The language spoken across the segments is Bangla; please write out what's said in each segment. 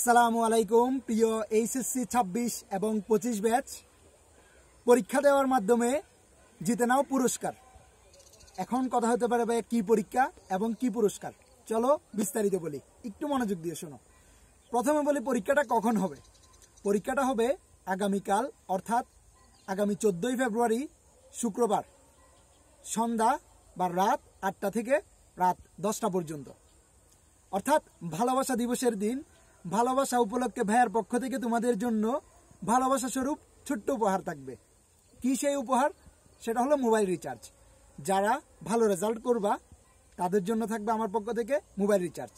আসসালামু আলাইকুম প্রিয় এইচএসসি 26 এবং 25 ব্যাচ। পরীক্ষা দেওয়ার মাধ্যমে জিতে নাও পুরস্কার। এখন কথা হতে পারে ভাই কি পরীক্ষা এবং কি পুরস্কার, চলো বিস্তারিত বলি, একটু মনোযোগ দিয়ে শোনো। প্রথমে বলি পরীক্ষাটা কখন হবে। পরীক্ষাটা হবে আগামীকাল অর্থাৎ আগামী 14ই ফেব্রুয়ারি শুক্রবার সন্ধ্যা বা রাত 8টা থেকে রাত 10টা পর্যন্ত, অর্থাৎ ভালোবাসা দিবসের দিন। ভালোবাসা উপলক্ষে ভাইয়ের পক্ষ থেকে তোমাদের জন্য ভালোবাসা স্বরূপ ছোট্ট উপহার থাকবে। কি সেই উপহার? সেটা হলো মোবাইল রিচার্জ। যারা ভালো রেজাল্ট করবা তাদের জন্য থাকবে আমার পক্ষ থেকে মোবাইল রিচার্জ।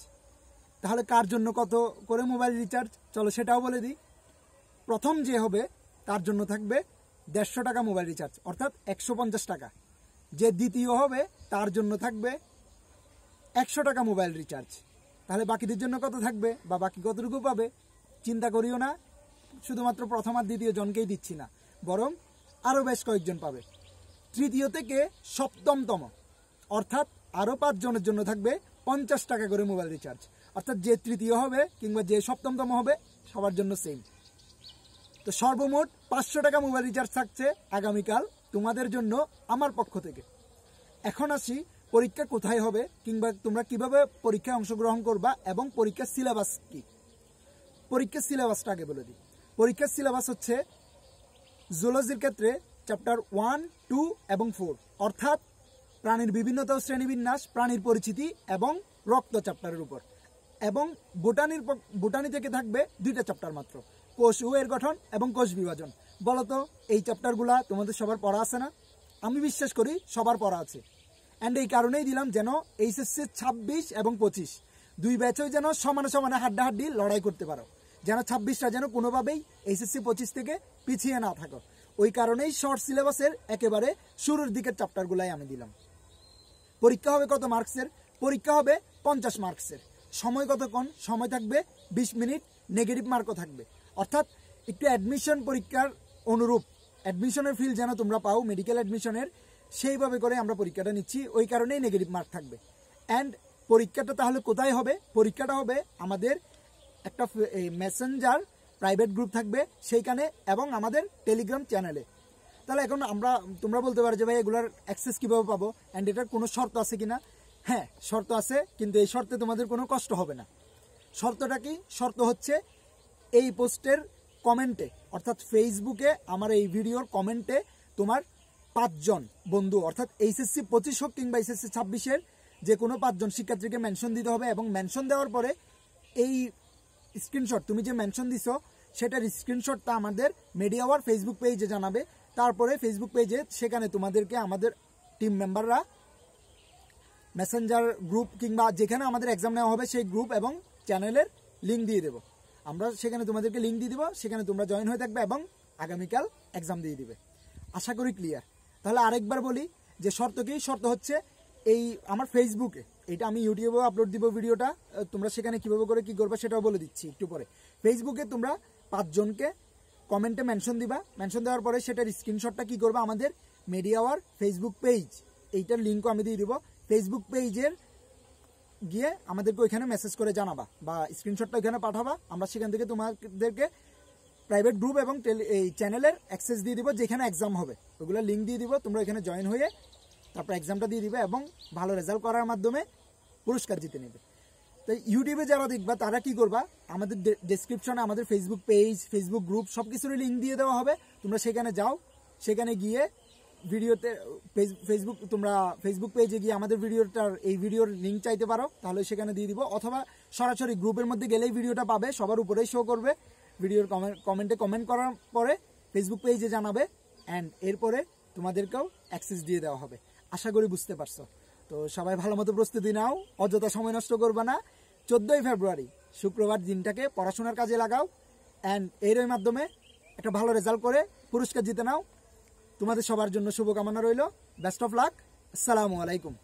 তাহলে কার জন্য কত করে মোবাইল রিচার্জ, চলো সেটাও বলে দিই। প্রথম যে হবে তার জন্য থাকবে 150 টাকা মোবাইল রিচার্জ, অর্থাৎ 150 টাকা। যে দ্বিতীয় হবে তার জন্য থাকবে 100 টাকা মোবাইল রিচার্জ। তাহলে বাকিদের জন্য কত থাকবে বা বাকি কতটুকু পাবে চিন্তা করিও না, শুধুমাত্র প্রথম আর দ্বিতীয় জনকেই দিচ্ছি না, বরং আরও বেশ কয়েকজন পাবে। তৃতীয় থেকে সপ্তমতম অর্থাৎ আরও 5 জনের জন্য থাকবে 50 টাকা করে মোবাইল রিচার্জ, অর্থাৎ যে তৃতীয় হবে কিংবা যে সপ্তমতম হবে সবার জন্য সেম। তো সর্বমোট 500 টাকা মোবাইল রিচার্জ থাকছে আগামীকাল তোমাদের জন্য আমার পক্ষ থেকে। এখন আসি পরীক্ষা কোথায় হবে কিংবা তোমরা কিভাবে পরীক্ষায় অংশগ্রহণ করবা এবং পরীক্ষার সিলেবাস কি। পরীক্ষার সিলেবাসটা আগে বলে দিই। পরীক্ষার সিলেবাস হচ্ছে জুলজির ক্ষেত্রে চ্যাপ্টার 1, 2 এবং 4, অর্থাৎ প্রাণীর বিভিন্নতা ও শ্রেণীবিন্যাস, প্রাণীর পরিচিতি এবং রক্ত চ্যাপ্টারের উপর। এবং বোটানি থেকে থাকবে 2টা চ্যাপ্টার মাত্র, কোষ ও এর গঠন এবং কোষ বিভাজন। বলতো এই চ্যাপ্টারগুলা তোমাদের সবার পড়া আছে না? আমি বিশ্বাস করি সবার পড়া আছে। অ্যান্ড এই কারণেই দিলাম যেন এইচএসসি 26 এবং 25 দুই ব্যাচই যেন সমানে সমানে হাড্ডাহাড্ডি লড়াই করতে পারো, যেন 26টা যেন কোনোভাবেই এইচএসসি 25 থেকে পিছিয়ে না থাকো। ওই কারণেই শর্ট সিলেবাসের একেবারে শুরুর দিকের চ্যাপ্টারগুলাই আমি দিলাম। পরীক্ষা হবে কত মার্কসের? পরীক্ষা হবে 50 মার্কসের। সময় কতক্ষণ? সময় থাকবে 20 মিনিট। নেগেটিভ মার্কও থাকবে, অর্থাৎ একটু অ্যাডমিশন পরীক্ষার অনুরূপ অ্যাডমিশনের ফিল যেন তোমরা পাও মেডিকেল অ্যাডমিশনের, সেইভাবে করে আমরা পরীক্ষাটা নিচ্ছি, ওই কারণেই নেগেটিভ মার্ক থাকবে। অ্যান্ড পরীক্ষাটা তাহলে কোথায় হবে? পরীক্ষাটা হবে আমাদের একটা মেসেঞ্জার প্রাইভেট গ্রুপ থাকবে সেইখানে এবং আমাদের টেলিগ্রাম চ্যানেলে। তাহলে এখন তোমরা বলতে পারো যে ভাই এগুলোর অ্যাক্সেস কীভাবে পাবো অ্যান্ড এটার কোনো শর্ত আছে কিনা। হ্যাঁ, শর্ত আছে, কিন্তু এই শর্তে তোমাদের কোনো কষ্ট হবে না। শর্তটা কি? শর্ত হচ্ছে এই পোস্টের কমেন্টে, অর্থাৎ ফেসবুকে আমার এই ভিডিওর কমেন্টে তোমার 5 জন বন্ধু, অর্থাৎ এইচএসসি 25 হোক কিংবা এইচএসসি 26-এর যে কোনো 5 জন শিক্ষার্থীকে মেনশন দিতে হবে। এবং মেনশন দেওয়ার পরে এই স্ক্রিনশট তুমি যে মেনশন দিছো সেটার স্ক্রিনশটটা আমাদের মিডিয়া আওয়ার ফেসবুক পেজে জানাবে। তারপরে ফেসবুক পেজে সেখানে তোমাদেরকে আমাদের টিম মেম্বাররা মেসেঞ্জার গ্রুপ কিংবা যেখানে আমাদের এক্সাম নেওয়া হবে সেই গ্রুপ এবং চ্যানেলের লিঙ্ক দিয়ে দেবো। আমরা সেখানে তোমাদেরকে লিঙ্ক দিয়ে দেবো, সেখানে তোমরা জয়েন হয়ে থাকবে এবং আগামীকাল এক্সাম দিয়ে দিবে। আশা করি ক্লিয়ার। তাহলে আরেকবার বলি যে শর্ত কি? শর্ত হচ্ছে এই আমার ফেসবুকে, এটা আমি ইউটিউবেও আপলোড দিব ভিডিওটা, তোমরা সেখানে কীভাবে করে কী করবে সেটাও বলে দিচ্ছি একটু পরে। ফেসবুকে তোমরা 5 জনকে কমেন্টে মেনশন দিবা। মেনশন দেওয়ার পরে সেটার স্ক্রিনশটটা কী করবা, আমাদের মিডিয়া আওয়ার ফেসবুক পেজ, এইটার লিঙ্কও আমি দিয়ে দিব। ফেসবুক পেজের গিয়ে আমাদেরকে ওইখানে মেসেজ করে জানাবা বা স্ক্রিনশটটা ওইখানে পাঠাবা। আমরা সেখান থেকে তোমাদেরকে প্রাইভেট গ্রুপ এবং এই চ্যানেলের অ্যাক্সেস দিয়ে দিব, যেখানে এক্সাম হবে ওগুলো লিঙ্ক দিয়ে দিব। তোমরা এখানে জয়েন হয়ে তারপর এক্সামটা দিয়ে দিবে এবং ভালো রেজাল্ট করার মাধ্যমে পুরস্কার জিতে নেবে। তো ইউটিউবে যারা দেখবা তারা কি করবা, আমাদের ডেসক্রিপশনে আমাদের ফেসবুক পেজ, ফেসবুক গ্রুপ সব কিছুরই লিঙ্ক দিয়ে দেওয়া হবে। তোমরা সেখানে যাও, সেখানে গিয়ে ভিডিওতে তোমরা ফেসবুক পেজে গিয়ে আমাদের এই ভিডিওর লিঙ্ক চাইতে পারো, তাহলে সেখানে দিয়ে দিব। অথবা সরাসরি গ্রুপের মধ্যে গেলেই ভিডিওটা পাবে, সবার উপরেই শো করবে। ভিডিওর কমেন্টে কমেন্ট করার পরে ফেসবুক পেজে জানাবে অ্যান্ড এরপরে তোমাদেরকেও অ্যাক্সেস দিয়ে দেওয়া হবে। আশা করি বুঝতে পারছো। তো সবাই ভালো মতো প্রস্তুতি নাও, অযথা সময় নষ্ট করবা না। 14ই ফেব্রুয়ারি শুক্রবার দিনটাকে পড়াশোনার কাজে লাগাও অ্যান্ড এর মাধ্যমে একটা ভালো রেজাল্ট করে পুরস্কার জিতে নাও। তোমাদের সবার জন্য শুভকামনা রইল। Best of luck. আসসালামু আলাইকুম।